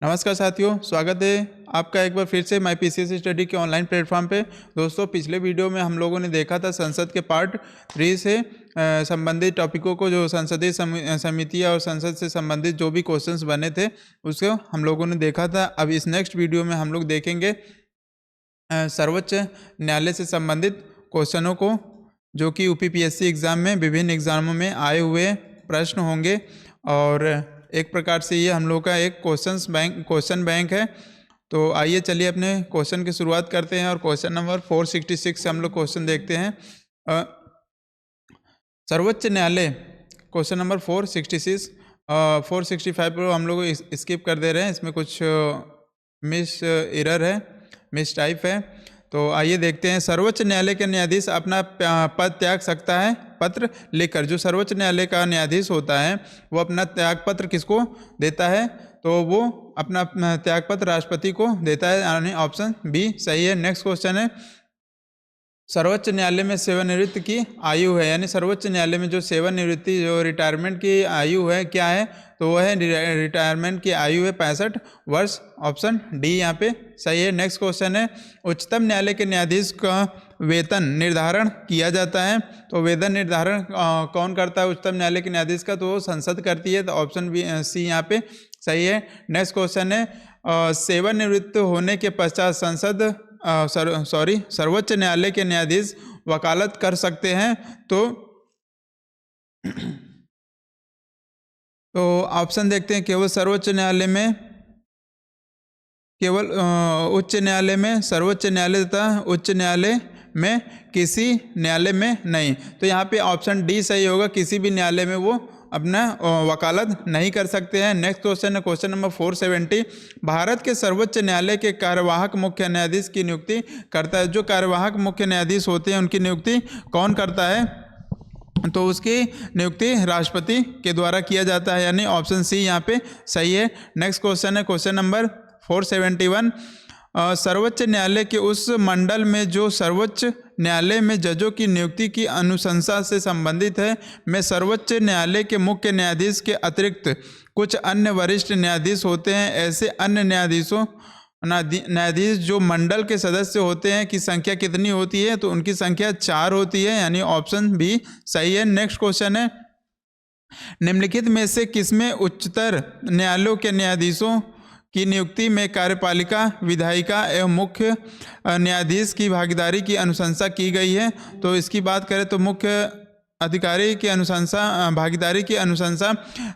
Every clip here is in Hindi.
नमस्कार साथियों, स्वागत है आपका एक बार फिर से माई पीसीएस स्टडी के ऑनलाइन प्लेटफॉर्म पे। दोस्तों, पिछले वीडियो में हम लोगों ने देखा था संसद के पार्ट 3 से संबंधित टॉपिकों को, जो संसदीय समितियाँ और संसद से संबंधित जो भी क्वेश्चंस बने थे उसको हम लोगों ने देखा था। अब इस नेक्स्ट वीडियो में हम लोग देखेंगे सर्वोच्च न्यायालय से संबंधित क्वेश्चनों को, जो कि यूपीपीएससी एग्ज़ाम में विभिन्न एग्जामों में आए हुए प्रश्न होंगे। और एक प्रकार से ये हम लोग का एक क्वेश्चन बैंक है। तो आइए चलिए अपने क्वेश्चन की शुरुआत करते हैं और क्वेश्चन नंबर 466 से हम लोग क्वेश्चन देखते हैं। सर्वोच्च न्यायालय क्वेश्चन नंबर 466 465 पर हम लोग स्किप कर दे रहे हैं, इसमें कुछ मिस एरर है, मिस टाइप है। तो आइए देखते हैं। सर्वोच्च न्यायालय के न्यायाधीश अपना पद त्याग सकता है पत्र लिखकर। जो सर्वोच्च न्यायालय का न्यायाधीश होता है वो अपना त्याग पत्र किसको देता है? तो वो अपना त्याग पत्र राष्ट्रपति को देता है, यानी ऑप्शन बी सही है। नेक्स्ट क्वेश्चन है, सर्वोच्च न्यायालय में सेवानिवृत्ति की आयु है, यानी सर्वोच्च न्यायालय में जो सेवानिवृत्ति जो रिटायरमेंट की आयु है क्या है? तो वह है रिटायरमेंट की आयु है 65 वर्ष, ऑप्शन डी यहाँ पे सही है। नेक्स्ट क्वेश्चन है, उच्चतम न्यायालय के न्यायाधीश का वेतन निर्धारण किया जाता है। तो वेतन निर्धारण कौन करता है उच्चतम न्यायालय के न्यायाधीश का? तो वो संसद करती है, तो ऑप्शन बी सी यहाँ पे सही है। नेक्स्ट क्वेश्चन है, सेवानिवृत्त होने के पश्चात सर्वोच्च न्यायालय के न्यायाधीश वकालत कर सकते हैं। तो ऑप्शन देखते हैं, केवल सर्वोच्च न्यायालय में, केवल उच्च न्यायालय में, सर्वोच्च न्यायालय तथा उच्च न्यायालय में, किसी न्यायालय में नहीं। तो यहाँ पे ऑप्शन डी सही होगा, किसी भी न्यायालय में वो अपना वकालत नहीं कर सकते हैं। नेक्स्ट क्वेश्चन है क्वेश्चन नंबर 470, भारत के सर्वोच्च न्यायालय के कार्यवाहक मुख्य न्यायाधीश की नियुक्ति करता है। जो कार्यवाहक मुख्य न्यायाधीश होते हैं उनकी नियुक्ति कौन करता है? तो उसकी नियुक्ति राष्ट्रपति के द्वारा किया जाता है, यानी ऑप्शन सी यहाँ पे सही है। नेक्स्ट क्वेश्चन है क्वेश्चन नंबर 471, सर्वोच्च न्यायालय के उस मंडल में जो सर्वोच्च न्यायालय में जजों की नियुक्ति की अनुशंसा से संबंधित है में सर्वोच्च न्यायालय के मुख्य न्यायाधीश के अतिरिक्त कुछ अन्य वरिष्ठ न्यायाधीश होते हैं। ऐसे अन्य न्यायाधीश जो मंडल के सदस्य होते हैं की संख्या कितनी होती है? तो उनकी संख्या 4 होती है, यानी ऑप्शन बी सही है। नेक्स्ट क्वेश्चन है, निम्नलिखित में से किसमें उच्चतर न्यायालयों के न्यायाधीशों की नियुक्ति में कार्यपालिका, विधायिका एवं मुख्य न्यायाधीश की भागीदारी की अनुशंसा की गई है? तो इसकी बात करें तो मुख्य अधिकारी की अनुशंसा, भागीदारी की अनुशंसा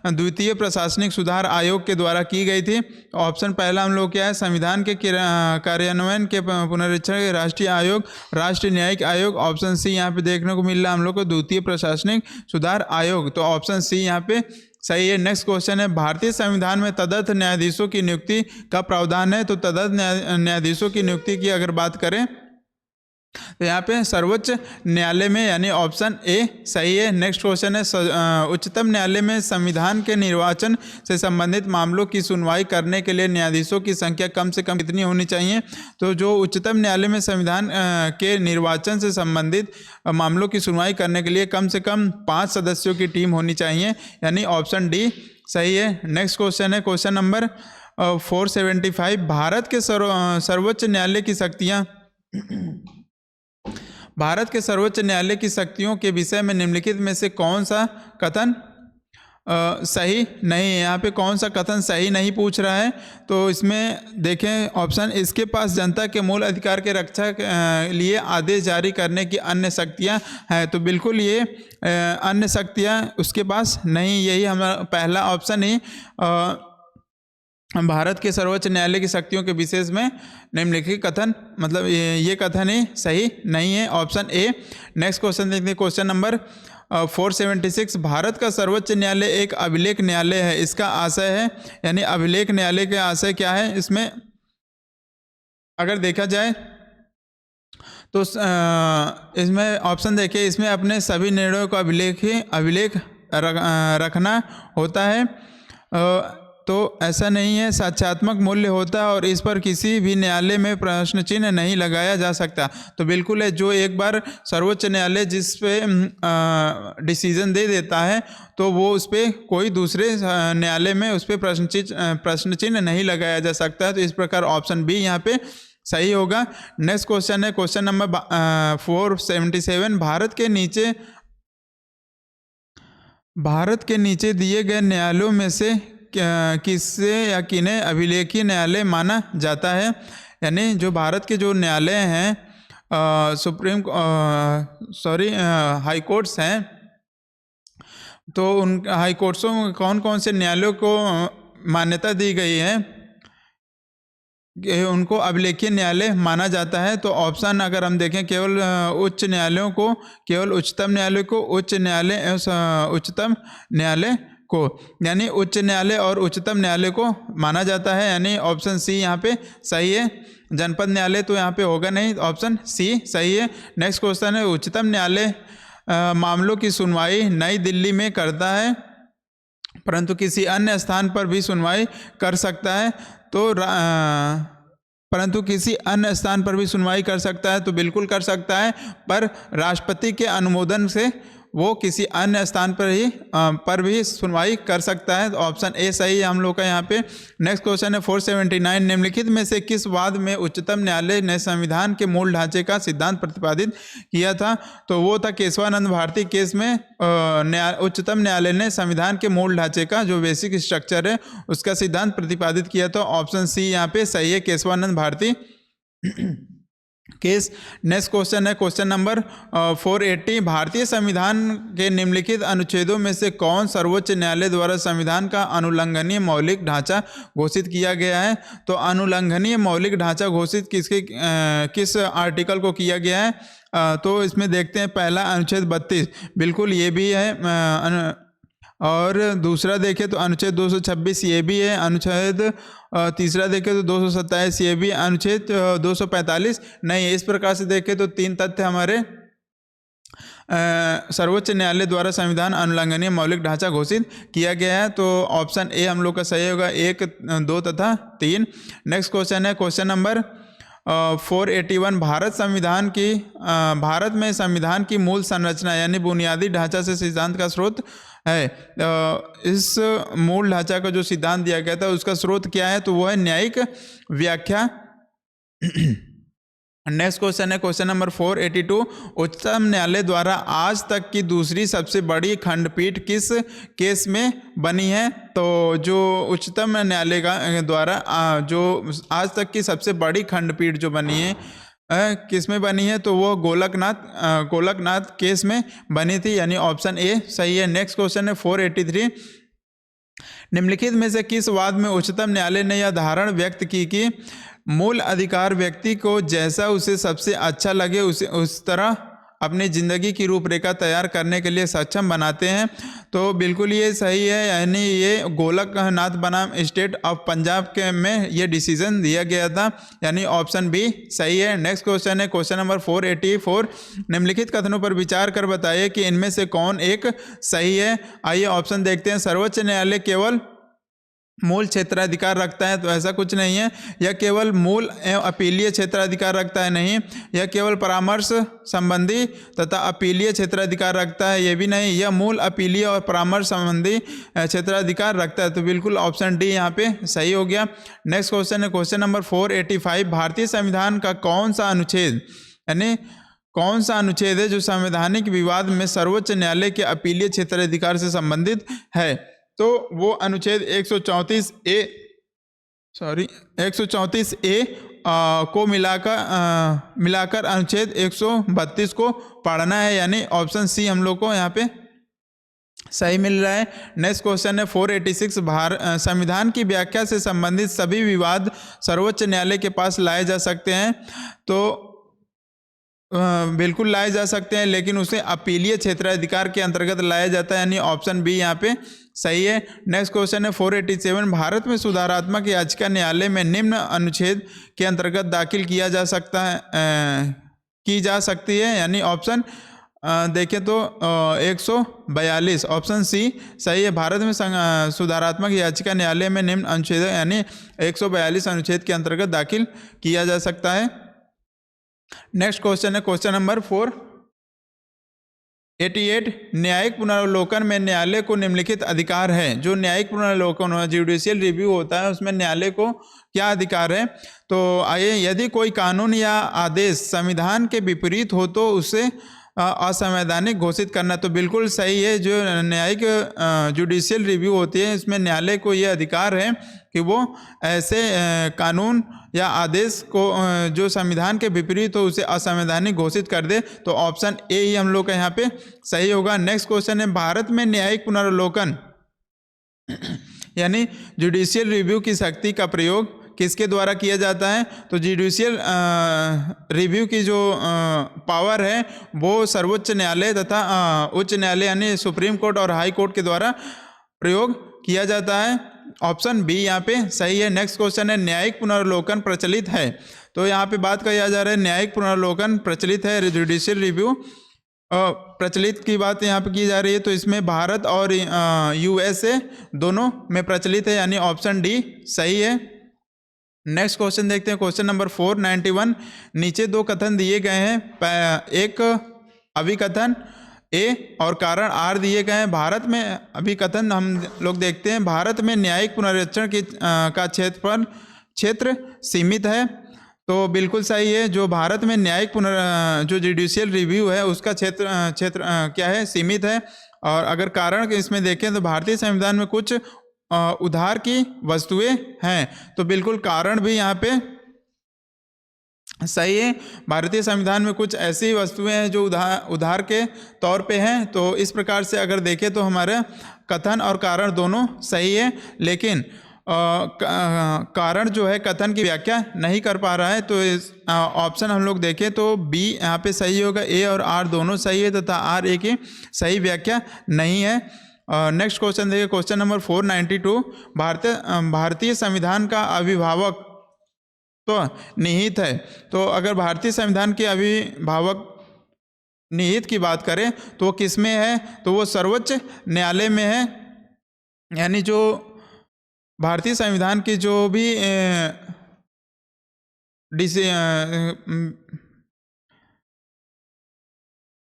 द्वितीय प्रशासनिक सुधार आयोग के द्वारा की गई थी। ऑप्शन पहला हम लोग क्या है, संविधान के कार्यान्वयन के पुनरीक्षण राष्ट्रीय आयोग, राष्ट्रीय न्यायिक आयोग। ऑप्शन सी यहाँ पे देखने को मिल रहा है हम लोग को, द्वितीय प्रशासनिक सुधार आयोग। तो ऑप्शन सी यहाँ पे सही है। नेक्स्ट क्वेश्चन है, भारतीय संविधान में तदर्थ न्यायाधीशों की नियुक्ति का प्रावधान है। तो तदर्थ न्यायाधीशों की नियुक्ति की अगर बात करें तो यहाँ पे सर्वोच्च न्यायालय में, यानी ऑप्शन ए सही है। नेक्स्ट क्वेश्चन है, उच्चतम न्यायालय में संविधान के निर्वाचन से संबंधित मामलों की सुनवाई करने के लिए न्यायाधीशों की संख्या कम से कम कितनी होनी चाहिए? तो जो उच्चतम न्यायालय में संविधान के निर्वाचन से संबंधित मामलों की सुनवाई करने के लिए कम से कम 5 सदस्यों की टीम होनी चाहिए, यानी ऑप्शन डी सही है। नेक्स्ट क्वेश्चन है क्वेश्चन नंबर 475, भारत के सर्वोच्च न्यायालय की शक्तियाँ, भारत के सर्वोच्च न्यायालय की शक्तियों के विषय में निम्नलिखित में से कौन सा कथन सही नहीं है? यहाँ पे कौन सा कथन सही नहीं पूछ रहा है। तो इसमें देखें ऑप्शन, इसके पास जनता के मूल अधिकार के रक्षा के लिए आदेश जारी करने की अन्य शक्तियाँ हैं। तो बिल्कुल ये अन्य शक्तियाँ उसके पास नहीं, यही हमारा पहला ऑप्शन ही भारत के सर्वोच्च न्यायालय की शक्तियों के विशेष में निम्नलिखित कथन, मतलब ये कथन ही सही नहीं है, ऑप्शन ए। नेक्स्ट क्वेश्चन देखते हैं क्वेश्चन नंबर 476, भारत का सर्वोच्च न्यायालय एक अभिलेख न्यायालय है, इसका आशय है, यानी अभिलेख न्यायालय का आशय क्या है? इसमें अगर देखा जाए तो इसमें ऑप्शन देखिए, इसमें अपने सभी निर्णयों का अभिलेख रखना होता है। तो ऐसा नहीं है, साक्ष्यात्मक मूल्य होता है और इस पर किसी भी न्यायालय में प्रश्न चिन्ह नहीं लगाया जा सकता। तो बिल्कुल है, जो एक बार सर्वोच्च न्यायालय जिस पे डिसीजन दे देता है तो वो उस पर कोई दूसरे न्यायालय में उस पर प्रश्न चिन्ह नहीं लगाया जा सकता है। तो इस प्रकार ऑप्शन बी यहाँ पे सही होगा। नेक्स्ट क्वेश्चन है क्वेश्चन नंबर 477। भारत के नीचे दिए गए न्यायालयों में से किससे या किन्हें अभिलेखीय न्यायालय माना जाता है? यानी जो भारत के जो न्यायालय हैं, हाई कोर्ट्स हैं, तो उन हाई कोर्ट्सों में कौन कौन से न्यायालयों को मान्यता दी गई है कि उनको अभिलेखीय न्यायालय माना जाता है? तो ऑप्शन अगर हम देखें, केवल उच्च न्यायालयों को, केवल उच्चतम न्यायालय को, उच्च न्यायालय उच्चतम न्यायालय को, यानी उच्च न्यायालय और उच्चतम न्यायालय को माना जाता है, यानी ऑप्शन सी यहाँ पे सही है। जनपद न्यायालय तो यहाँ पे होगा नहीं, ऑप्शन सी सही है। नेक्स्ट क्वेश्चन है उच्चतम न्यायालय मामलों की सुनवाई नई दिल्ली में करता है परंतु किसी अन्य स्थान पर भी सुनवाई कर सकता है। तो परंतु किसी अन्य स्थान पर भी सुनवाई कर सकता है, तो बिल्कुल कर सकता है, पर राष्ट्रपति के अनुमोदन से वो किसी अन्य स्थान पर भी सुनवाई कर सकता है। तो ऑप्शन ए सही है हम लोग का यहाँ पे। नेक्स्ट क्वेश्चन है 479। निम्नलिखित में से किस वाद में उच्चतम न्यायालय ने संविधान के मूल ढांचे का सिद्धांत प्रतिपादित किया था? तो वो था केशवानंद भारती केस में उच्चतम न्यायालय ने संविधान के मूल ढांचे का जो बेसिक स्ट्रक्चर है उसका सिद्धांत प्रतिपादित किया था। ऑप्शन सी यहाँ पे सही है, Kesavananda Bharati case. Next question है क्वेश्चन नंबर 480। भारतीय संविधान के निम्नलिखित अनुच्छेदों में से कौन सर्वोच्च न्यायालय द्वारा संविधान का अनुल्लंघनीय मौलिक ढांचा घोषित किया गया है? तो अनुल्लंघनीय मौलिक ढांचा घोषित किस आर्टिकल को किया गया है? तो इसमें देखते हैं, पहला अनुच्छेद 32, बिल्कुल ये भी है, और दूसरा देखें तो अनुच्छेद 226 ये भी है, अनुच्छेद तीसरा देखें तो 227 ये भी, अनुच्छेद 245 नहीं है। इस प्रकार से देखें तो तीन तथ्य हमारे सर्वोच्च न्यायालय द्वारा संविधान अनुल्लंघनीय मौलिक ढांचा घोषित किया गया है। तो ऑप्शन ए हम लोग का सही होगा, 1, 2 तथा 3। नेक्स्ट क्वेश्चन है क्वेश्चन नंबर 481। भारत में संविधान की मूल संरचना यानी बुनियादी ढांचा से सिद्धांत का स्रोत है। इस मूल ढांचा का जो सिद्धांत दिया गया था उसका स्रोत क्या है? तो वो है न्यायिक व्याख्या। नेक्स्ट क्वेश्चन है क्वेश्चन नंबर 482। उच्चतम न्यायालय द्वारा आज तक की दूसरी सबसे बड़ी खंडपीठ किस केस में बनी है? तो जो उच्चतम न्यायालय का द्वारा जो आज तक की सबसे बड़ी खंडपीठ जो बनी है किस में बनी है? तो वो गोलकनाथ केस में बनी थी, यानी ऑप्शन ए सही है। नेक्स्ट क्वेश्चन है 483। निम्नलिखित में से किस वाद में उच्चतम न्यायालय ने यह धारणा व्यक्त की कि मूल अधिकार व्यक्ति को जैसा उसे सबसे अच्छा लगे उस तरह अपनी ज़िंदगी की रूपरेखा तैयार करने के लिए सक्षम बनाते हैं? तो बिल्कुल ये सही है, यानी ये गोलकनाथ बनाम स्टेट ऑफ पंजाब में ये डिसीजन दिया गया था, यानी ऑप्शन बी सही है। नेक्स्ट क्वेश्चन है क्वेश्चन नंबर 484। निम्नलिखित कथनों पर विचार कर बताइए कि इनमें से कौन एक सही है। आइए ऑप्शन देखते हैं। सर्वोच्च न्यायालय केवल मूल क्षेत्राधिकार रखता है, तो ऐसा कुछ नहीं है। यह केवल मूल एवं अपीलीय क्षेत्राधिकार रखता है, नहीं। यह केवल परामर्श संबंधी तथा अपीलीय क्षेत्राधिकार रखता है, यह भी नहीं। यह मूल अपीलीय और परामर्श संबंधी क्षेत्राधिकार रखता है, तो बिल्कुल ऑप्शन डी यहाँ पे सही हो गया। नेक्स्ट क्वेश्चन है क्वेश्चन नंबर 485। भारतीय संविधान का कौन सा अनुच्छेद, यानी कौन सा अनुच्छेद है जो संवैधानिक विवाद में सर्वोच्च न्यायालय के अपीलीय क्षेत्राधिकार से संबंधित है? तो वो अनुच्छेद 134 ए को मिलाकर अनुच्छेद 132 को पढ़ना है, यानी ऑप्शन सी हम लोग को यहाँ पे सही मिल रहा है। नेक्स्ट क्वेश्चन है 486। संविधान की व्याख्या से संबंधित सभी विवाद सर्वोच्च न्यायालय के पास लाए जा सकते हैं? तो बिल्कुल लाए जा सकते हैं, लेकिन उसे अपीलीय क्षेत्राधिकार के अंतर्गत लाया जाता है, यानी ऑप्शन बी यहाँ पे सही है। नेक्स्ट क्वेश्चन है 487। भारत में सुधारात्मक याचिका न्यायालय में निम्न अनुच्छेद के अंतर्गत दाखिल की जा सकती है, यानी ऑप्शन देखें तो 142 ऑप्शन सी सही है। भारत में सुधारात्मक याचिका न्यायालय में निम्न अनुच्छेद यानी 142 अनुच्छेद के अंतर्गत दाखिल किया जा सकता है। नेक्स्ट क्वेश्चन है क्वेश्चन नंबर 488 न्यायिक पुनरावलोकन में न्यायालय को निम्नलिखित अधिकार है। जो न्यायिक पुनरावलोकन जुडिशियल रिव्यू होता है उसमें न्यायालय को क्या अधिकार है? तो आइए, यदि कोई कानून या आदेश संविधान के विपरीत हो तो उसे असंवैधानिक घोषित करना। तो बिल्कुल सही है। जो न्यायिक जुडिशियल रिव्यू होती है इसमें न्यायालय को ये अधिकार है कि वो ऐसे कानून या आदेश को जो संविधान के विपरीत हो उसे असंवैधानिक घोषित कर दे। तो ऑप्शन ए ही हम लोग का यहाँ पे सही होगा। नेक्स्ट क्वेश्चन है भारत में न्यायिक पुनरावलोकन यानी जुडिशियल रिव्यू की शक्ति का प्रयोग किसके द्वारा किया जाता है? तो जुडिशियल रिव्यू की जो पावर है वो सर्वोच्च न्यायालय तथा उच्च न्यायालय यानी सुप्रीम कोर्ट और हाई कोर्ट के द्वारा प्रयोग किया जाता है। ऑप्शन बी यहाँ पे सही है। नेक्स्ट क्वेश्चन है न्यायिक पुनरावलोकन प्रचलित है। तो यहाँ पे बात किया जा रहा है न्यायिक पुनरावलोकन प्रचलित है, जुडिशियल रिव्यू प्रचलित की बात यहाँ पे की जा रही है। तो इसमें भारत और USA दोनों में प्रचलित है यानी ऑप्शन डी सही है। नेक्स्ट क्वेश्चन देखते हैं क्वेश्चन नंबर 491 नीचे दो कथन दिए गए हैं। एक अभिकथन ए और कारण आर दिए गए हैं। भारत में अभिकथन हम लोग देखते हैं भारत में न्यायिक पुनरीक्षण की का क्षेत्र सीमित है। तो बिल्कुल सही है। जो भारत में न्यायिक जो जुडिशियल रिव्यू है उसका क्षेत्र क्या है? सीमित है। और अगर कारण इसमें देखें तो भारतीय संविधान में कुछ उधार की वस्तुएं हैं। तो बिल्कुल कारण भी यहाँ पे सही है। भारतीय संविधान में कुछ ऐसी वस्तुएं हैं जो उधार के तौर पे हैं। तो इस प्रकार से अगर देखें तो हमारे कथन और कारण दोनों सही है, लेकिन कारण जो है कथन की व्याख्या नहीं कर पा रहा है। तो इस ऑप्शन हम लोग देखें तो बी यहाँ पे सही होगा। ए और आर दोनों सही है तथा आर ए की सही व्याख्या नहीं है। नेक्स्ट क्वेश्चन देखिए क्वेश्चन नंबर 492 भारतीय संविधान का अभिभावक तो निहित है। तो अगर भारतीय संविधान के अभिभावक निहित की बात करें तो वो किस में है? तो वो सर्वोच्च न्यायालय में है। यानी जो भारतीय संविधान की जो भी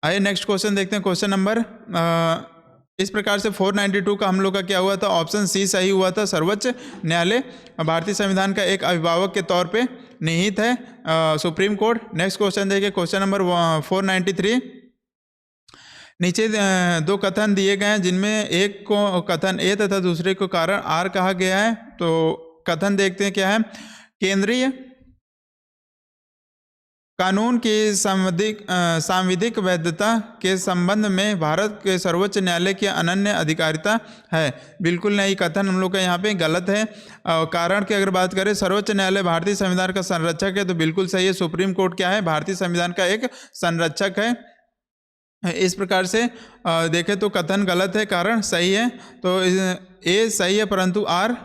आइए नेक्स्ट क्वेश्चन देखते हैं क्वेश्चन नंबर इस प्रकार से 492 का हम लोग का क्या हुआ था? ऑप्शन सी सही हुआ था। सर्वोच्च न्यायालय भारतीय संविधान का एक अभिभावक के तौर पे निहित है सुप्रीम कोर्ट। नेक्स्ट क्वेश्चन देखिए क्वेश्चन नंबर 493 नीचे दो कथन दिए गए हैं जिनमें एक को कथन ए तथा दूसरे को कारण आर कहा गया है। तो कथन देखते हैं क्या है। केंद्रीय कानून की सांविधिक वैधता के संबंध में भारत के सर्वोच्च न्यायालय की अनन्य अधिकारिता है। बिल्कुल नहीं, कथन हम लोग का यहाँ पे गलत है। कारण की अगर बात करें सर्वोच्च न्यायालय भारतीय संविधान का संरक्षक है, तो बिल्कुल सही है। सुप्रीम कोर्ट क्या है? भारतीय संविधान का एक संरक्षक है। इस प्रकार से देखें तो कथन गलत है, कारण सही है। तो ए सही है परंतु आर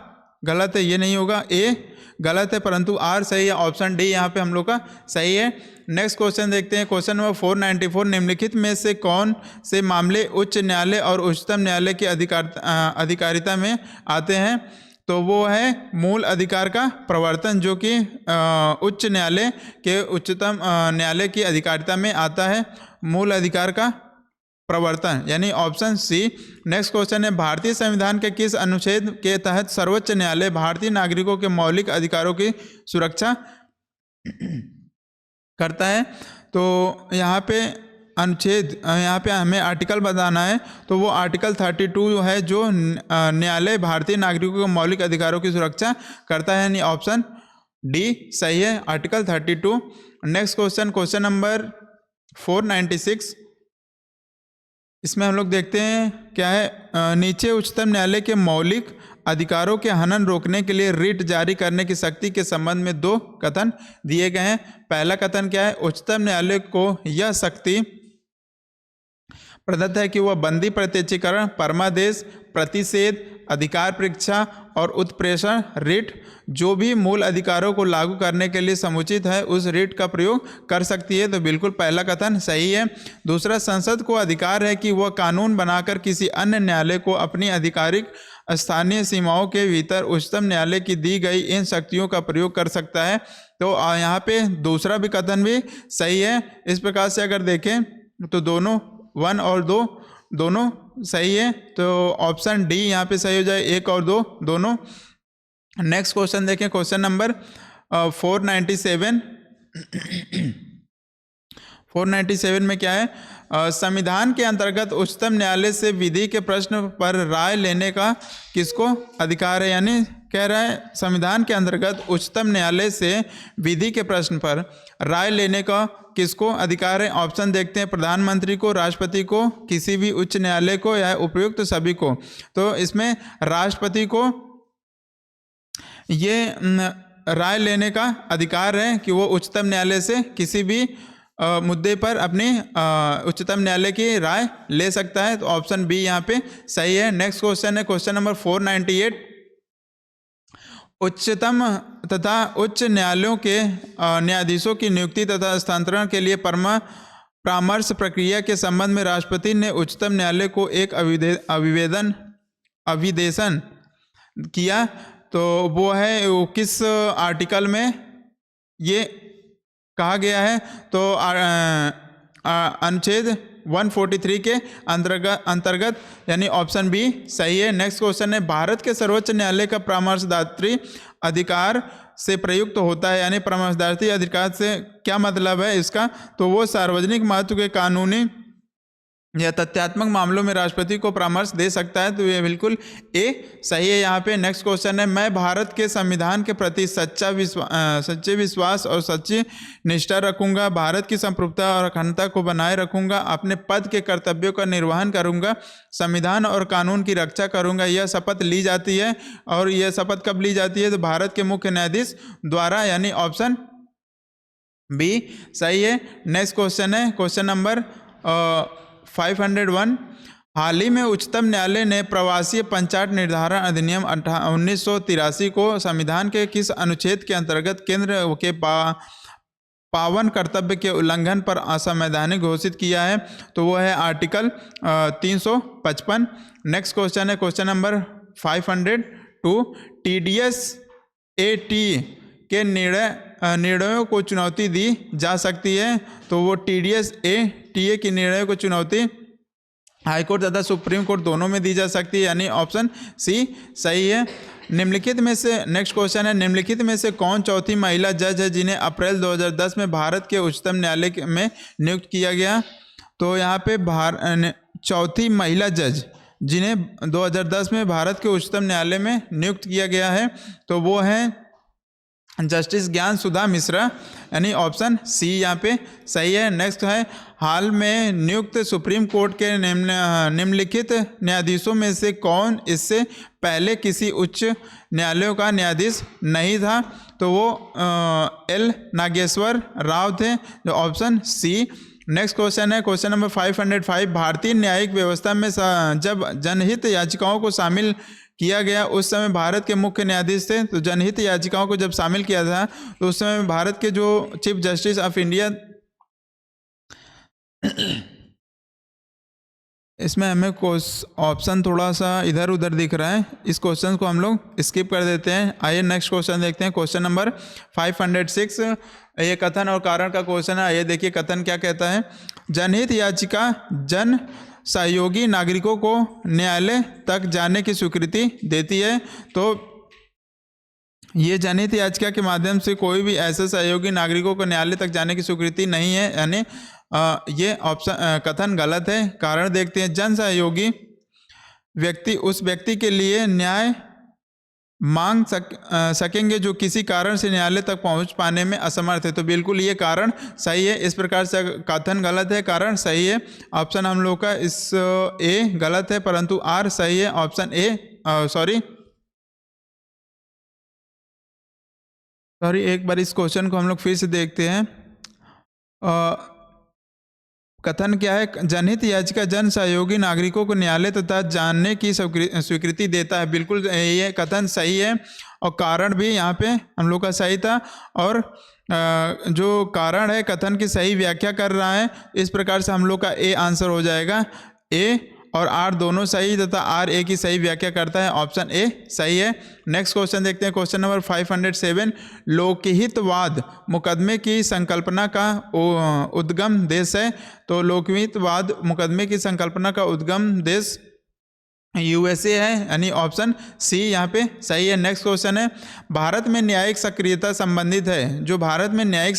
गलत है, ये नहीं होगा। ए गलत है परंतु आर सही है। ऑप्शन डी यहाँ पे हम लोग का सही है। नेक्स्ट क्वेश्चन देखते हैं क्वेश्चन नंबर 494 निम्नलिखित में से कौन से मामले उच्च न्यायालय और उच्चतम न्यायालय की अधिकारिता में आते हैं? तो वो है मूल अधिकार का प्रवर्तन, जो कि उच्च न्यायालय के उच्चतम न्यायालय की अधिकारिता में आता है। मूल अधिकार का प्रवर्तन यानी ऑप्शन सी। नेक्स्ट क्वेश्चन है भारतीय संविधान के किस अनुच्छेद के तहत सर्वोच्च न्यायालय भारतीय नागरिकों के मौलिक अधिकारों की सुरक्षा करता है? तो यहाँ पे अनुच्छेद यहाँ पे हमें आर्टिकल बताना है। तो वो आर्टिकल 32 है जो न्यायालय भारतीय नागरिकों के मौलिक अधिकारों की सुरक्षा करता है, यानी ऑप्शन डी सही है, article 32। Next question question number 496 इसमें हम लोग देखते हैं क्या है। नीचे उच्चतम न्यायालय के मौलिक अधिकारों के हनन रोकने के लिए रिट जारी करने की शक्ति के संबंध में दो कथन दिए गए हैं। पहला कथन क्या है? उच्चतम न्यायालय को यह शक्ति प्रदत्त है कि वह बंदी प्रत्यक्षीकरण, परमादेश, प्रतिषेध अधिकार परीक्षा और उत्प्रेषण रिट जो भी मूल अधिकारों को लागू करने के लिए समुचित है उस रिट का प्रयोग कर सकती है। तो बिल्कुल पहला कथन सही है। दूसरा, संसद को अधिकार है कि वह कानून बनाकर किसी अन्य न्यायालय को अपनी आधिकारिक स्थानीय सीमाओं के भीतर उच्चतम न्यायालय की दी गई इन शक्तियों का प्रयोग कर सकता है। तो यहाँ पे दूसरा भी कथन भी सही है। इस प्रकार से अगर देखें तो दोनों 1 और 2 दोनों सही है। तो ऑप्शन डी यहाँ पे सही हो जाए, 1 और 2 दोनों। नेक्स्ट क्वेश्चन देखें, क्वेश्चन नंबर 497। 497 में क्या है? संविधान के अंतर्गत उच्चतम न्यायालय से विधि के प्रश्न पर राय लेने का किसको अधिकार है? यानी कह रहा है संविधान के अंतर्गत उच्चतम न्यायालय से विधि के प्रश्न पर राय लेने का किसको अधिकार है? ऑप्शन देखते हैं, प्रधानमंत्री को, राष्ट्रपति को, किसी भी उच्च न्यायालय को या उपयुक्त सभी को। तो इसमें राष्ट्रपति को ये राय लेने का अधिकार है कि वो उच्चतम न्यायालय से किसी भी मुद्दे पर अपनी उच्चतम न्यायालय की राय ले सकता है। तो ऑप्शन बी यहाँ पे सही है। नेक्स्ट क्वेश्चन है क्वेश्चन नंबर 498। उच्चतम तथा उच्च न्यायालयों के न्यायाधीशों की नियुक्ति तथा हस्तांतरण के लिए परामर्श प्रक्रिया के संबंध में राष्ट्रपति ने उच्चतम न्यायालय को एक अभिदेशन किया। तो वो है वो किस आर्टिकल में ये कहा गया है? तो अनुच्छेद 143 के अंतर्गत यानी ऑप्शन बी सही है। नेक्स्ट क्वेश्चन है, भारत के सर्वोच्च न्यायालय का परामर्शदात्री अधिकार से प्रयुक्त होता है। यानी परामर्शदात्री अधिकार से क्या मतलब है इसका? तो वो सार्वजनिक महत्व के कानूनी या तथ्यात्मक मामलों में राष्ट्रपति को परामर्श दे सकता है। तो ये बिल्कुल ए सही है यहाँ पे। नेक्स्ट क्वेश्चन है, मैं भारत के संविधान के प्रति सच्चे विश्वास और सच्ची निष्ठा रखूंगा, भारत की संप्रभुता और अखंडता को बनाए रखूंगा, अपने पद के कर्तव्यों का निर्वहन करूंगा, संविधान और कानून की रक्षा करूंगा। यह शपथ ली जाती है और यह शपथ कब ली जाती है? तो भारत के मुख्य न्यायाधीश द्वारा, यानी ऑप्शन बी सही है। नेक्स्ट क्वेश्चन है क्वेश्चन नंबर 501। हाल ही में उच्चतम न्यायालय ने प्रवासी पंचायत निर्धारण अधिनियम 1983 को संविधान के किस अनुच्छेद के अंतर्गत केंद्र के पावन कर्तव्य के उल्लंघन पर असंवैधानिक घोषित किया है? तो वो है आर्टिकल 355। नेक्स्ट क्वेश्चन है क्वेश्चन नंबर 502। TDS AT के निर्णयों को चुनौती दी जा सकती है। तो वो TDS ATA के निर्णयों को चुनौती हाईकोर्ट तथा सुप्रीम कोर्ट दोनों में दी जा सकती है, यानी ऑप्शन सी सही है। निम्नलिखित में से नेक्स्ट क्वेश्चन है, निम्नलिखित में से कौन चौथी महिला जज है जिन्हें अप्रैल 2010 में भारत के उच्चतम न्यायालय में नियुक्त किया गया? तो यहाँ पे चौथी महिला जज जिन्हें 2010 में भारत के उच्चतम न्यायालय में नियुक्त किया गया है, तो वो है जस्टिस ज्ञान सुधा मिश्रा, यानी ऑप्शन सी यहाँ पे सही है। नेक्स्ट है, हाल में नियुक्त सुप्रीम कोर्ट के निम्नलिखित न्यायाधीशों में से कौन इससे पहले किसी उच्च न्यायालय का न्यायाधीश नहीं था? तो वो एल नागेश्वर राव थे, जो ऑप्शन सी। नेक्स्ट क्वेश्चन है क्वेश्चन नंबर 505। भारतीय न्यायिक व्यवस्था में जब जनहित याचिकाओं को शामिल किया गया उस समय भारत के मुख्य न्यायाधीश थे। तो जनहित याचिकाओं को जब शामिल किया था तो उस समय भारत के जो चीफ जस्टिस ऑफ इंडिया, इसमें हमें ऑप्शन थोड़ा सा इधर उधर दिख रहा है, इस क्वेश्चन को हम लोग स्किप कर देते हैं। आइए नेक्स्ट क्वेश्चन देखते हैं, क्वेश्चन नंबर 506। ये कथन और कारण का क्वेश्चन है। आइए देखिए कथन क्या कहता है। जनहित याचिका जन सहयोगी नागरिकों को न्यायालय तक जाने की स्वीकृति देती है। तो ये जनहित याचिका के माध्यम से कोई भी ऐसे सहयोगी नागरिकों को न्यायालय तक जाने की स्वीकृति नहीं है, यानी ये ऑप्शन कथन गलत है। कारण देखते हैं, जन सहयोगी व्यक्ति उस व्यक्ति के लिए न्याय मांग सकेंगे जो किसी कारण से न्यायालय तक पहुंच पाने में असमर्थ है। तो बिल्कुल ये कारण सही है। इस प्रकार से कथन गलत है, कारण सही है। ऑप्शन हम लोग का इस ए गलत है, परंतु आर सही है। ऑप्शन ए सॉरी एक बार इस क्वेश्चन को हम लोग फिर से देखते हैं। कथन क्या है? जनहित याचिका जन सहयोगी नागरिकों को न्यायालय तथा जानने की स्वीकृति देता है। बिल्कुल ये कथन सही है और कारण भी यहाँ पे हम लोग का सही था। और जो कारण है कथन की सही व्याख्या कर रहा है, इस प्रकार से हम लोग का ए आंसर हो जाएगा। ए और आर दोनों सही तथा आर ए की सही व्याख्या करता है, ऑप्शन ए सही है। नेक्स्ट क्वेश्चन देखते हैं, क्वेश्चन नंबर 507। लोकहितवाद मुकदमे की संकल्पना का उद्गम देश है। तो लोकहितवाद मुकदमे की संकल्पना का उद्गम देश यूएसए है, यानी ऑप्शन सी यहाँ पे सही है। नेक्स्ट क्वेश्चन है, भारत में न्यायिक सक्रियता संबंधित है। जो भारत में न्यायिक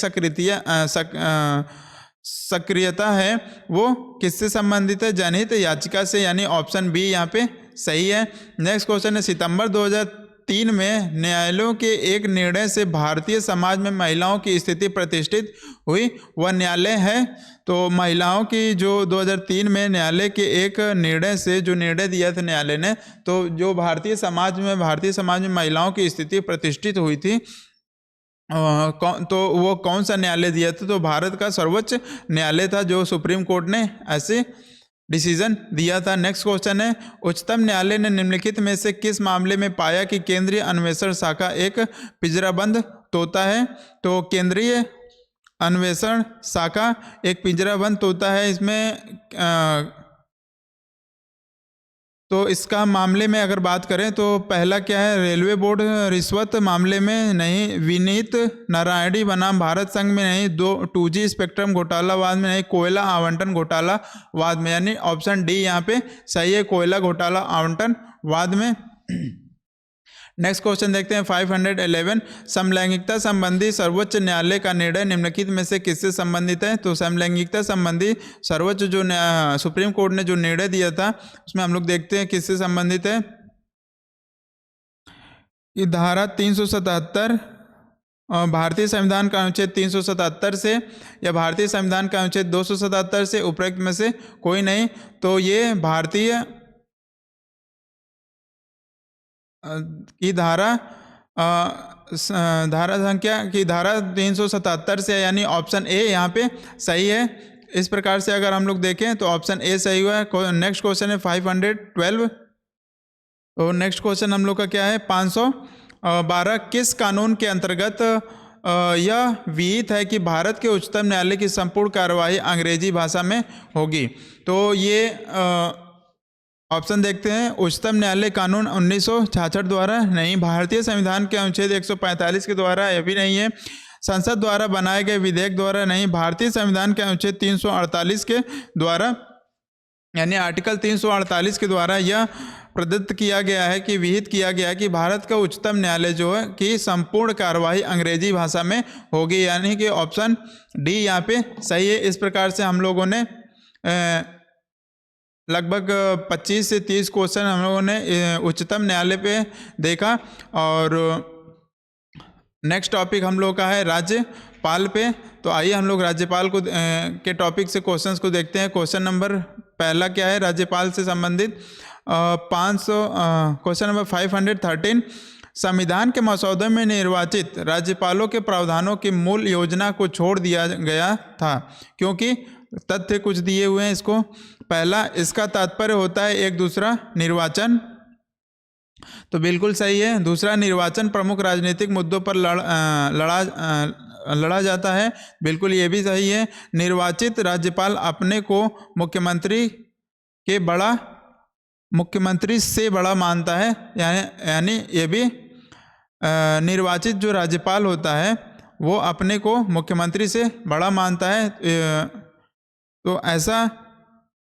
सक्रियता है वो किससे संबंधित है? जनहित याचिका से, यानी ऑप्शन बी यहाँ पे सही है। नेक्स्ट क्वेश्चन है, सितंबर 2003 में न्यायालयों के एक निर्णय से भारतीय समाज में महिलाओं की स्थिति प्रतिष्ठित हुई, वह न्यायालय है। तो महिलाओं की जो 2003 में न्यायालय के एक निर्णय से जो निर्णय दिया था न्यायालय ने, तो जो भारतीय समाज में महिलाओं की स्थिति प्रतिष्ठित हुई थी, तो वो कौन सा न्यायालय दिया था? तो भारत का सर्वोच्च न्यायालय था, जो सुप्रीम कोर्ट ने ऐसे डिसीजन दिया था। नेक्स्ट क्वेश्चन है, उच्चतम न्यायालय ने निम्नलिखित में से किस मामले में पाया कि केंद्रीय अन्वेषण शाखा एक पिंजराबंद तोता है? तो केंद्रीय अन्वेषण शाखा एक पिंजराबंद तोता है। इसमें तो इसका मामले में अगर बात करें तो पहला क्या है? रेलवे बोर्ड रिश्वत मामले में नहीं, विनीत नारायणी बनाम भारत संघ में नहीं, 2G स्पेक्ट्रम घोटाला वाद में नहीं, कोयला आवंटन घोटाला वाद में, यानी ऑप्शन डी यहाँ पे सही है, कोयला घोटाला आवंटन वाद में। नेक्स्ट क्वेश्चन देखते हैं 511। समलैंगिकता संबंधी सर्वोच्च न्यायालय का निर्णय निम्नलिखित में से किससे संबंधित है? तो समलैंगिकता संबंधी सर्वोच्च जो सुप्रीम कोर्ट ने जो निर्णय दिया था, उसमें हम लोग देखते हैं किससे संबंधित है। कि धारा 377 भारतीय संविधान का अनुच्छेद 377 से या भारतीय संविधान का अनुच्छेद 277 से, उपरोक्त में से कोई नहीं। तो ये भारतीय की धारा संख्या की धारा 377 से, यानी ऑप्शन ए यहाँ पे सही है। इस प्रकार से अगर हम लोग देखें तो ऑप्शन ए सही हुआ है। नेक्स्ट क्वेश्चन है 512। तो नेक्स्ट क्वेश्चन हम लोग का क्या है? 512 किस कानून के अंतर्गत यह विहित है कि भारत के उच्चतम न्यायालय की संपूर्ण कार्यवाही अंग्रेजी भाषा में होगी? तो ये ऑप्शन देखते हैं, उच्चतम न्यायालय कानून 1966 द्वारा नहीं, भारतीय संविधान के अनुच्छेद 145 के द्वारा यह भी नहीं है, संसद द्वारा बनाए गए विधेयक द्वारा नहीं, भारतीय संविधान के अनुच्छेद 348 के द्वारा, यानी आर्टिकल 348 के द्वारा यह प्रदत्त किया गया है कि विहित किया गया है कि भारत का उच्चतम न्यायालय जो है कि संपूर्ण कार्यवाही अंग्रेजी भाषा में होगी, यानी कि ऑप्शन डी यहाँ पे सही है। इस प्रकार से हम लोगों ने लगभग 25 से 30 क्वेश्चन हम लोगों ने उच्चतम न्यायालय पे देखा। और नेक्स्ट टॉपिक हम लोग का है राज्यपाल पे। तो आइए हम लोग राज्यपाल को के टॉपिक से क्वेश्चंस को देखते हैं। क्वेश्चन नंबर पहला क्या है राज्यपाल से संबंधित? 500 क्वेश्चन नंबर 513। संविधान के मसौदे में निर्वाचित राज्यपालों के प्रावधानों की मूल योजना को छोड़ दिया गया था, क्योंकि तथ्य कुछ दिए हुए हैं इसको। पहला, इसका तात्पर्य होता है एक दूसरा निर्वाचन, तो बिल्कुल सही है। दूसरा, निर्वाचन प्रमुख राजनीतिक मुद्दों पर लड़ा जाता है, बिल्कुल ये भी सही है। निर्वाचित राज्यपाल अपने को मुख्यमंत्री से बड़ा मानता है, यानी ये भी निर्वाचित जो राज्यपाल होता है वो अपने को मुख्यमंत्री से बड़ा मानता है, तो ऐसा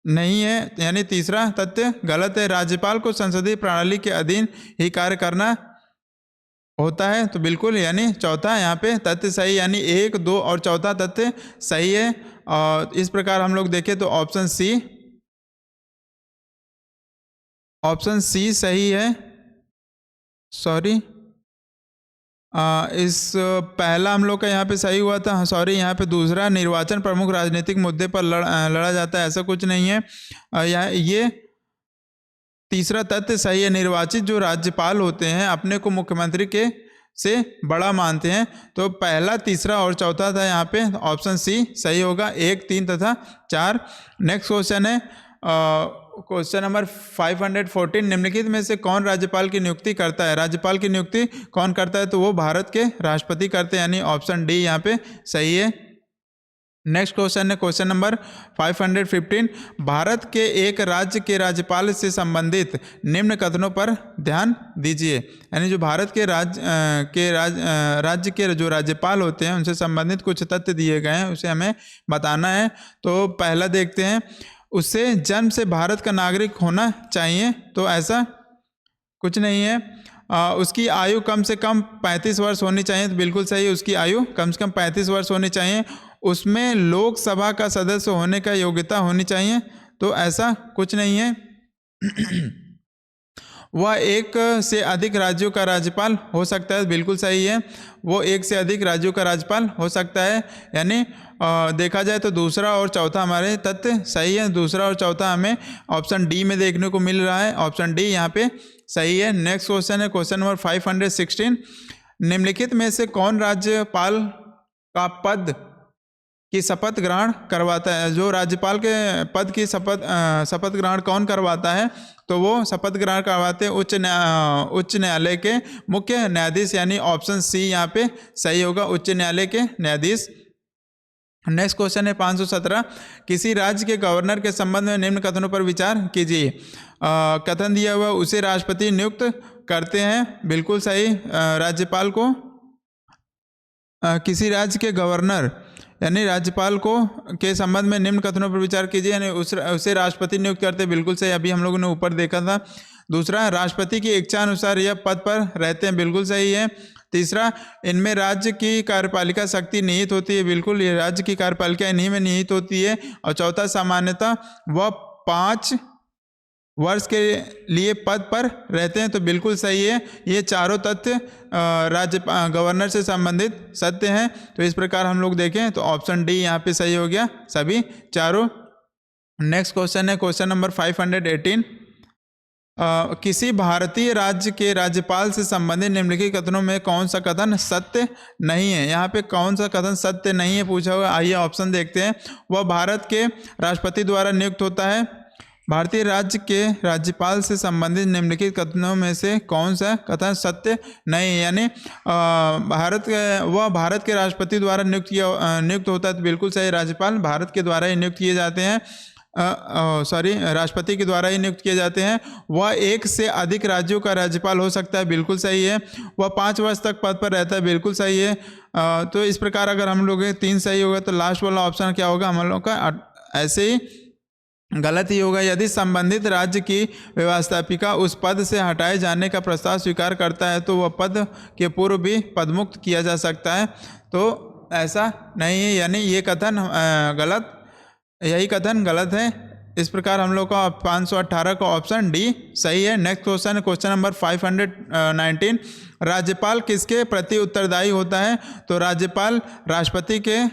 नहीं है, यानी तीसरा तथ्य गलत है। राज्यपाल को संसदीय प्रणाली के अधीन ही कार्य करना होता है, तो बिल्कुल यानी चौथा यहाँ पे तथ्य सही, यानी 1, 2 और चौथा तथ्य सही है। और इस प्रकार हम लोग देखें तो ऑप्शन सी सही है। सॉरी, इस पहला हम लोग का यहाँ पे सही हुआ था, सॉरी, यहाँ पे दूसरा निर्वाचन प्रमुख राजनीतिक मुद्दे पर लड़ा जाता है, ऐसा कुछ नहीं है। ये तीसरा तथ्य सही है। निर्वाचित जो राज्यपाल होते हैं अपने को मुख्यमंत्री के से बड़ा मानते हैं। तो पहला, तीसरा और चौथा था यहाँ पे, ऑप्शन सी सही होगा, 1, 3 तथा 4। नेक्स्ट क्वेश्चन है क्वेश्चन नंबर 514, निम्नलिखित में से कौन राज्यपाल की नियुक्ति करता है? राज्यपाल की नियुक्ति कौन करता है? तो वो भारत के राष्ट्रपति करते हैं, यानी ऑप्शन डी यहाँ पे सही है। नेक्स्ट क्वेश्चन है क्वेश्चन नंबर 515, भारत के एक राज्य के राज्यपाल से संबंधित निम्न कथनों पर ध्यान दीजिए। यानी जो भारत के राज्य के जो राज्यपाल होते हैं उनसे संबंधित कुछ तथ्य दिए गए हैं, उसे हमें बताना है। तो पहला देखते हैं, उससे जन्म से भारत का नागरिक होना चाहिए। तो ऐसा कुछ नहीं है। उसकी आयु कम से कम 35 वर्ष होनी चाहिए। तो बिल्कुल सही है, उसकी आयु कम से कम 35 वर्ष होनी चाहिए। उसमें लोकसभा का सदस्य होने का योग्यता होनी चाहिए। तो ऐसा कुछ नहीं है। वह एक से अधिक राज्यों का राज्यपाल हो सकता है। बिल्कुल सही है, वो एक से अधिक राज्यों का राज्यपाल हो सकता है। यानी देखा जाए तो दूसरा और चौथा हमारे तथ्य सही है। दूसरा और चौथा हमें ऑप्शन डी में देखने को मिल रहा है। ऑप्शन डी यहाँ पे सही है। नेक्स्ट क्वेश्चन है क्वेश्चन नंबर 516, निम्नलिखित में से कौन राज्यपाल का पद की शपथ ग्रहण करवाता है? जो राज्यपाल के पद की शपथ ग्रहण कौन करवाता है? तो वो शपथ ग्रहण करवाते हैं उच्च न्यायालय के मुख्य न्यायाधीश, यानी ऑप्शन सी यहाँ पे सही होगा, उच्च न्यायालय के न्यायाधीश। नेक्स्ट क्वेश्चन है 517, किसी राज्य के गवर्नर के संबंध में निम्न कथनों पर विचार कीजिए। कथन दिया हुआ, उसे राष्ट्रपति नियुक्त करते हैं। बिल्कुल सही। राज्यपाल को किसी राज्य के गवर्नर यानी राज्यपाल को के संबंध में निम्न कथनों पर विचार कीजिए, यानी उसे राष्ट्रपति नियुक्त करते हैं। बिल्कुल सही, अभी हम लोगों ने ऊपर देखा था। दूसरा, राष्ट्रपति की इच्छा अनुसार यह पद पर रहते हैं। बिल्कुल सही है। तीसरा, इनमें राज्य की कार्यपालिका शक्ति निहित होती है। बिल्कुल, ये राज्य की कार्यपालिका इन्हीं में निहित होती है। और चौथा, सामान्यतः वह 5 वर्ष के लिए पद पर रहते हैं। तो बिल्कुल सही है, ये चारों तथ्य गवर्नर से संबंधित सत्य हैं। तो इस प्रकार हम लोग देखें तो ऑप्शन डी यहाँ पे सही हो गया, सभी चारों। नेक्स्ट क्वेश्चन है क्वेश्चन नंबर 518, किसी भारतीय राज्य के राज्यपाल से संबंधित निम्नलिखित कथनों में कौन सा कथन सत्य नहीं है? यहाँ पे कौन सा कथन सत्य नहीं है पूछा हुआ। आइए ऑप्शन देखते हैं। वह भारत के राष्ट्रपति द्वारा नियुक्त होता है। भारतीय राज्य के राज्यपाल से संबंधित निम्नलिखित कथनों में से कौन सा कथन सत्य नहीं है? यानी वह भारत के राष्ट्रपति द्वारा नियुक्त होता है। तो बिल्कुल सही, राज्यपाल भारत के द्वारा ही नियुक्त किए जाते हैं। राष्ट्रपति के द्वारा ही नियुक्त किए जाते हैं। वह एक से अधिक राज्यों का राज्यपाल हो सकता है। बिल्कुल सही है। वह 5 वर्ष तक पद पर रहता है। बिल्कुल सही है। तो इस प्रकार अगर हम लोग 3 सही होगा तो लास्ट वाला ऑप्शन क्या होगा हम लोग का? ऐसे ही गलत ही होगा। यदि संबंधित राज्य की व्यवस्थापिका उस पद से हटाए जाने का प्रस्ताव स्वीकार करता है तो वह पद के पूर्व भी पदमुक्त किया जा सकता है। तो ऐसा नहीं है, यानी ये कथन गलत, यही कथन गलत है। इस प्रकार हम लोग का 518 का ऑप्शन डी सही है। नेक्स्ट क्वेश्चन है क्वेश्चन नंबर 519, राज्यपाल किसके प्रति उत्तरदायी होता है? तो राज्यपाल राष्ट्रपति के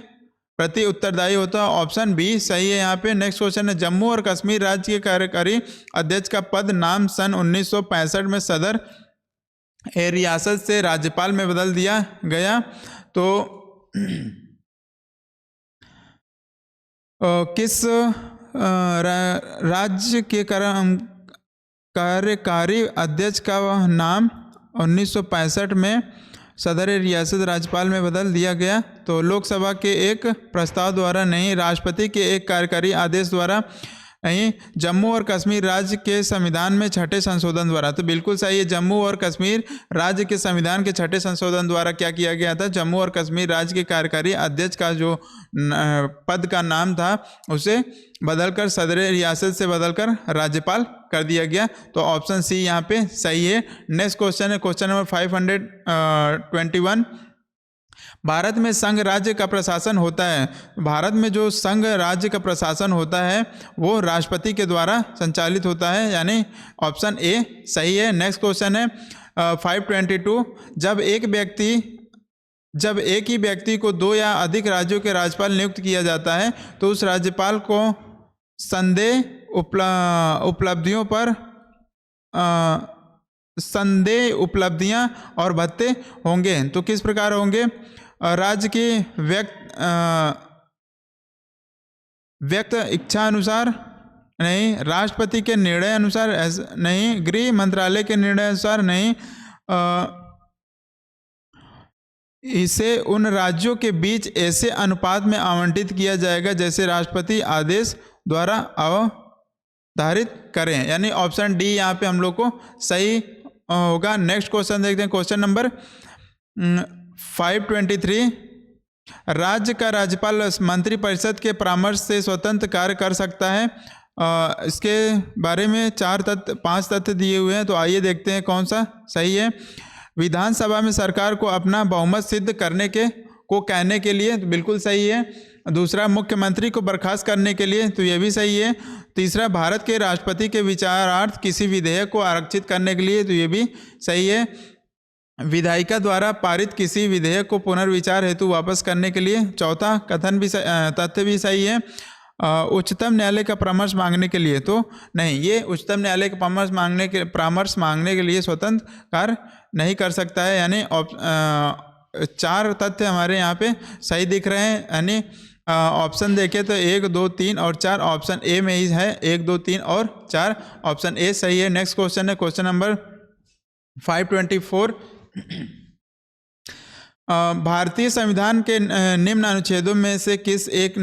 प्रति उत्तरदायी होता है। ऑप्शन बी सही है यहाँ पे। नेक्स्ट क्वेश्चन है, जम्मू और कश्मीर राज्य के कार्यकारी अध्यक्ष का पद नाम सन 1965 में सदर ए रियासत से राज्यपाल में बदल दिया गया। तो किस राज्य के कार्यकारी अध्यक्ष का वह नाम 1965 में सदर रियासत राज्यपाल में बदल दिया गया? तो लोकसभा के एक प्रस्ताव द्वारा नहीं, राष्ट्रपति के एक कार्यकारी आदेश द्वारा नहीं, जम्मू और कश्मीर राज्य के संविधान में 6ठे संशोधन द्वारा। तो बिल्कुल सही है, जम्मू और कश्मीर राज्य के संविधान के 6ठे संशोधन द्वारा क्या किया गया था? जम्मू और कश्मीर राज्य के कार्यकारी अध्यक्ष का जो पद का नाम था उसे बदलकर सदर रियासत से बदलकर राज्यपाल कर दिया गया। तो ऑप्शन सी यहाँ पे सही है। नेक्स्ट क्वेश्चन है क्वेश्चन नंबर 521, भारत में संघ राज्य का प्रशासन होता है। भारत में जो संघ राज्य का प्रशासन होता है वो राष्ट्रपति के द्वारा संचालित होता है, यानी ऑप्शन ए सही है। नेक्स्ट क्वेश्चन है 522, जब एक ही व्यक्ति को 2 या अधिक राज्यों के राज्यपाल नियुक्त किया जाता है तो उस राज्यपाल को संदेह उपलब्धियों पर संदेह उपलब्धियां और भत्ते होंगे। तो किस प्रकार होंगे? राज्य की व्यक्त इच्छा अनुसार नहीं, राष्ट्रपति के निर्णय अनुसार नहीं, गृह मंत्रालय के निर्णय अनुसार नहीं, इसे उन राज्यों के बीच ऐसे अनुपात में आवंटित किया जाएगा जैसे राष्ट्रपति आदेश द्वारा अवधारित करें। यानी ऑप्शन डी यहाँ पे हम लोग को सही होगा। नेक्स्ट क्वेश्चन देखते हैं, क्वेश्चन नंबर 523। राज्य का राज्यपाल मंत्रिपरिषद के परामर्श से स्वतंत्र कार्य कर सकता है। इसके बारे में 5 तथ्य दिए हुए हैं, तो आइए देखते हैं कौन सा सही है। विधानसभा में सरकार को अपना बहुमत सिद्ध करने को कहने के लिए, तो बिल्कुल सही है। दूसरा, मुख्यमंत्री को बर्खास्त करने के लिए, तो यह भी सही है। तीसरा, भारत के राष्ट्रपति के विचारार्थ किसी विधेयक को आरक्षित करने के लिए, तो ये भी सही है। विधायिका द्वारा पारित किसी विधेयक को पुनर्विचार हेतु वापस करने के लिए। चौथा कथन भी तथ्य भी सही है। उच्चतम न्यायालय का परामर्श मांगने के लिए, तो नहीं, ये उच्चतम न्यायालय का परामर्श मांगने के लिए स्वतंत्र कार्य नहीं कर सकता है। यानी 4 तथ्य हमारे यहाँ पे सही दिख रहे हैं। यानी ऑप्शन देखें तो 1, 2, 3 और 4 ऑप्शन ए में ही है। 1, 2, 3 और 4 ऑप्शन ए सही है। नेक्स्ट क्वेश्चन है क्वेश्चन नंबर 524। भारतीय संविधान के निम्न अनुच्छेदों में से किस एक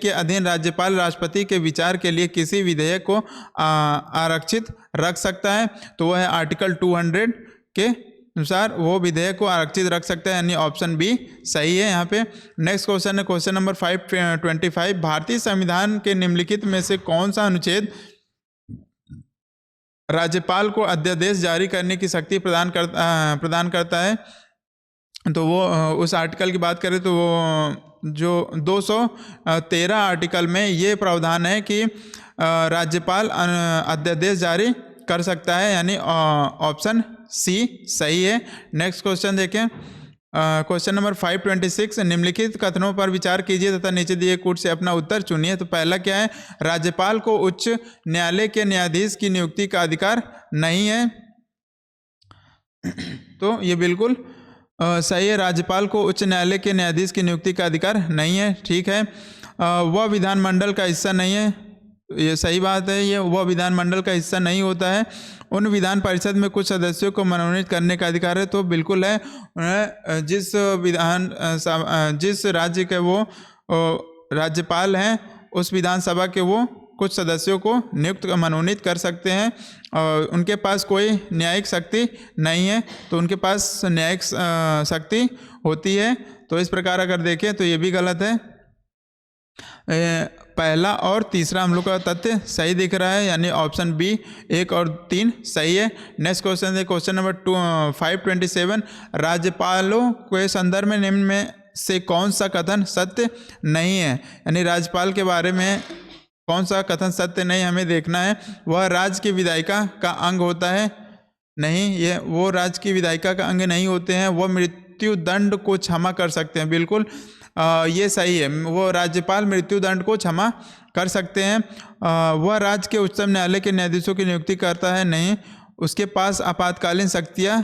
के अधीन राज्यपाल राष्ट्रपति के विचार के लिए किसी विधेयक को आरक्षित रख सकता है? तो वह है आर्टिकल 200 के अनुसार वो विधेयक को आरक्षित रख सकता है। यानी ऑप्शन बी सही है यहाँ पे। नेक्स्ट क्वेश्चन है क्वेश्चन नंबर 525। भारतीय संविधान के निम्नलिखित में से कौन सा अनुच्छेद राज्यपाल को अध्यादेश जारी करने की शक्ति प्रदान करता है? तो वो उस आर्टिकल की बात करें तो वो जो 213 आर्टिकल में ये प्रावधान है कि राज्यपाल अध्यादेश जारी कर सकता है। यानी ऑप्शन सी सही है। नेक्स्ट क्वेश्चन देखें, क्वेश्चन नंबर 526। निम्नलिखित कथनों पर विचार कीजिए तथा नीचे दिए कूट से अपना उत्तर चुनिए। तो पहला क्या है? राज्यपाल को उच्च न्यायालय के न्यायाधीश की नियुक्ति का अधिकार नहीं है। तो ये बिल्कुल सही है। राज्यपाल को उच्च न्यायालय के न्यायाधीश की नियुक्ति का अधिकार नहीं है। ठीक है। वह विधानमंडल का हिस्सा नहीं है, ये सही बात है। ये वह विधानमंडल का हिस्सा नहीं होता है। उन विधान परिषद में कुछ सदस्यों को मनोनीत करने का अधिकार है, तो बिल्कुल है। उन्हें जिस राज्य के वो राज्यपाल हैं उस विधानसभा के वो कुछ सदस्यों को नियुक्त मनोनीत कर सकते हैं और उनके पास कोई न्यायिक शक्ति नहीं है, तो उनके पास न्यायिक शक्ति होती है। तो इस प्रकार अगर देखें तो ये भी गलत है। पहला और तीसरा हम लोग का तथ्य सही दिख रहा है, यानी ऑप्शन बी 1 और 3 सही है। नेक्स्ट क्वेश्चन है क्वेश्चन नंबर 527। राज्यपालों के संदर्भ में निम्न में से कौन सा कथन सत्य नहीं है? यानी राज्यपाल के बारे में कौन सा कथन सत्य नहीं हमें देखना है। वह राज्य की विधायिका का अंग होता है? नहीं, ये वो राज्य की विधायिका का अंग नहीं होते हैं। वह मृत्यु दंड को क्षमा कर सकते हैं, बिल्कुल ये सही है। वो राज्यपाल मृत्यु दंड को क्षमा कर सकते हैं। वह राज्य के उच्चतम न्यायालय के न्यायाधीशों की नियुक्ति करता है? नहीं, उसके पास आपातकालीन शक्तियाँ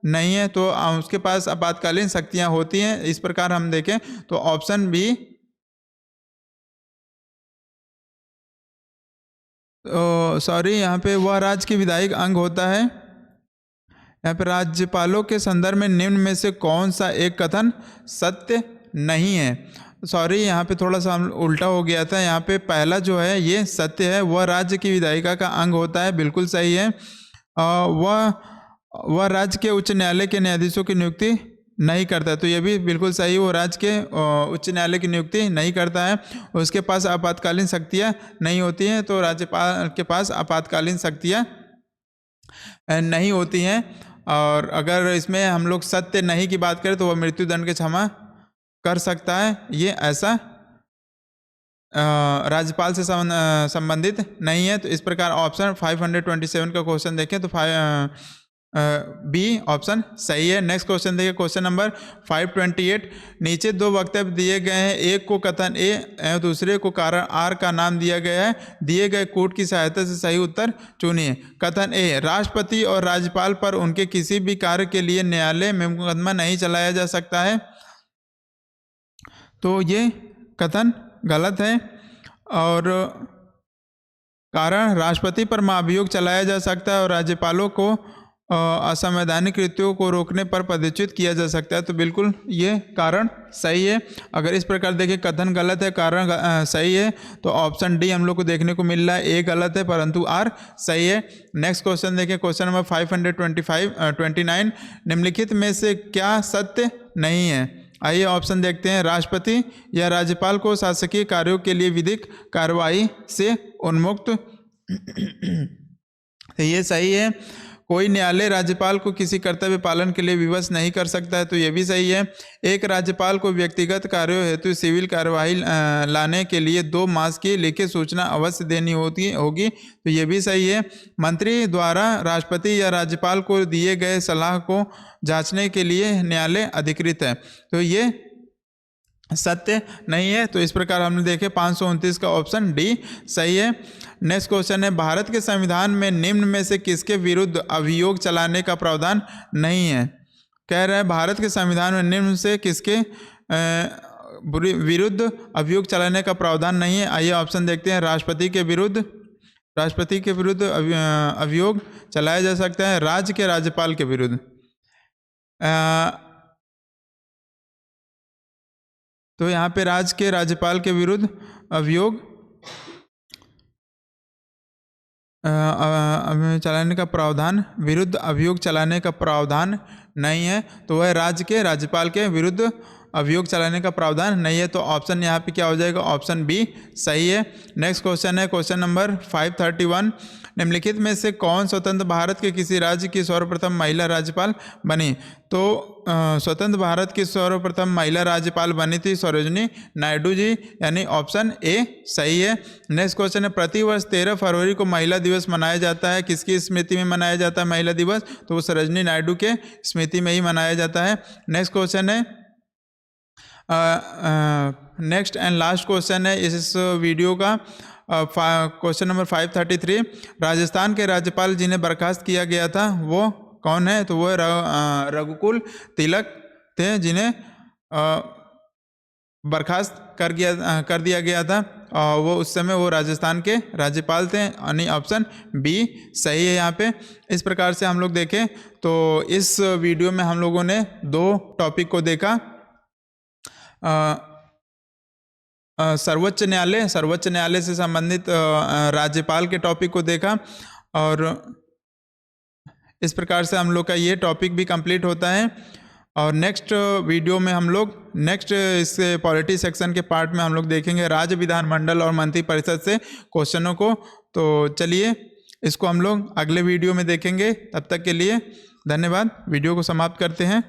नहीं है, तो उसके पास आपातकालीन शक्तियाँ होती हैं। इस प्रकार हम देखें तो ऑप्शन बी सॉरी, यहाँ पे वह राज्य की विधायिक अंग होता है। यहाँ पे राज्यपालों के संदर्भ में निम्न में से कौन सा एक कथन सत्य नहीं है? सॉरी, यहाँ पे थोड़ा सा उल्टा हो गया था। यहाँ पे पहला जो है ये सत्य है, वह राज्य की विधायिका का अंग होता है, बिल्कुल सही है। वह राज्य के उच्च न्यायालय के न्यायाधीशों की नियुक्ति नहीं करता है, तो ये भी बिल्कुल सही। वो राज्य के उच्च न्यायालय की नियुक्ति नहीं करता है। उसके पास आपातकालीन शक्तियाँ नहीं होती हैं, तो राज्यपाल के पास आपातकालीन शक्तियाँ नहीं होती हैं। और अगर इसमें हम लोग सत्य नहीं की बात करें तो वह मृत्यु दंड के क्षमा कर सकता है। ये ऐसा राज्यपाल से संबंधित नहीं है। तो इस प्रकार ऑप्शन 527 का क्वेश्चन देखें तो बी ऑप्शन सही है। नेक्स्ट क्वेश्चन देखिए, क्वेश्चन नंबर 528। नीचे दो वक्तव्य दिए गए हैं, एक को कथन ए एवं दूसरे को कारण आर का नाम दिया गया है। दिए गए कोड की सहायता से सही उत्तर चुनिए। कथन ए, राष्ट्रपति और राज्यपाल पर उनके किसी भी कार्य के लिए न्यायालय में मुकदमा नहीं चलाया जा सकता है। तो ये कथन गलत है। और कारण, राष्ट्रपति पर महाभियोग चलाया जा सकता है और राज्यपालों को असंवैधानिक कृत्यों को रोकने पर पदच्युत किया जा सकता है। तो बिल्कुल ये कारण सही है। अगर इस प्रकार देखें कथन गलत है, कारण सही है, तो ऑप्शन डी हम लोग को देखने को मिल रहा है। ए गलत है परंतु आर सही है। नेक्स्ट क्वेश्चन देखें, क्वेश्चन नंबर 529। निम्नलिखित में से क्या सत्य नहीं है? आइए ऑप्शन देखते हैं। राष्ट्रपति या राज्यपाल को शासकीय कार्यों के लिए विधिक कार्रवाई से उन्मुक्त तो ये सही है। कोई न्यायालय राज्यपाल को किसी कर्तव्य पालन के लिए विवश नहीं कर सकता है, तो ये भी सही है। एक राज्यपाल को व्यक्तिगत कार्यों हेतु सिविल कार्यवाही लाने के लिए 2 मास की लिखित सूचना अवश्य देनी होगी, तो ये भी सही है। मंत्री द्वारा राष्ट्रपति या राज्यपाल को दिए गए सलाह को जांचने के लिए न्यायालय अधिकृत है, तो ये सत्य नहीं है। तो इस प्रकार हमने देखे 529 का ऑप्शन डी सही है। नेक्स्ट क्वेश्चन है, भारत के संविधान में निम्न में से किसके विरुद्ध अभियोग चलाने का प्रावधान नहीं है? कह रहा है भारत के संविधान में निम्न से किसके विरुद्ध अभियोग चलाने का प्रावधान नहीं है? आइए ऑप्शन देखते हैं। राष्ट्रपति के विरुद्ध अभियोग चलाया जा सकता है, राज्य के राज्यपाल के विरुद्ध। तो यहाँ पे राज्य के राज्यपाल के विरुद्ध अभियोग चलाने का प्रावधान, विरुद्ध अभियोग चलाने का प्रावधान नहीं है, तो वह राज्य के राज्यपाल के विरुद्ध अभियोग चलाने का प्रावधान नहीं है। तो ऑप्शन यहाँ पे क्या हो जाएगा? ऑप्शन बी सही है। नेक्स्ट क्वेश्चन है, क्वेश्चन नंबर 531। निम्नलिखित में से कौन स्वतंत्र भारत के किसी राज्य की सर्वप्रथम महिला राज्यपाल बनी? तो स्वतंत्र भारत की सर्वप्रथम महिला राज्यपाल बनी थी सरोजिनी नायडू जी, यानी ऑप्शन ए सही है। नेक्स्ट क्वेश्चन है, प्रतिवर्ष 13 फरवरी को महिला दिवस मनाया जाता है, किसकी स्मृति में मनाया जाता है महिला दिवस? तो वो सरोजिनी नायडू के स्मृति में ही मनाया जाता है। नेक्स्ट क्वेश्चन है, नेक्स्ट एंड लास्ट क्वेश्चन है इस वीडियो का, क्वेश्चन नंबर 533। राजस्थान के राज्यपाल जिन्हें बर्खास्त किया गया था वो कौन है? तो वो रघुकुल तिलक थे, जिन्हें बर्खास्त कर दिया गया था। वो उस समय वो राजस्थान के राज्यपाल थे, यानी ऑप्शन बी सही है यहाँ पे। इस प्रकार से हम लोग देखें तो इस वीडियो में हम लोगों ने 2 टॉपिक को देखा। सर्वोच्च न्यायालय से संबंधित राज्यपाल के टॉपिक को देखा, और इस प्रकार से हम लोग का ये टॉपिक भी कंप्लीट होता है। और नेक्स्ट वीडियो में हम लोग इस पॉलिटी सेक्शन के पार्ट में हम लोग देखेंगे राज्य विधानमंडल और मंत्री परिषद से क्वेश्चनों को। तो चलिए इसको हम लोग अगले वीडियो में देखेंगे। तब तक के लिए धन्यवाद। वीडियो को समाप्त करते हैं।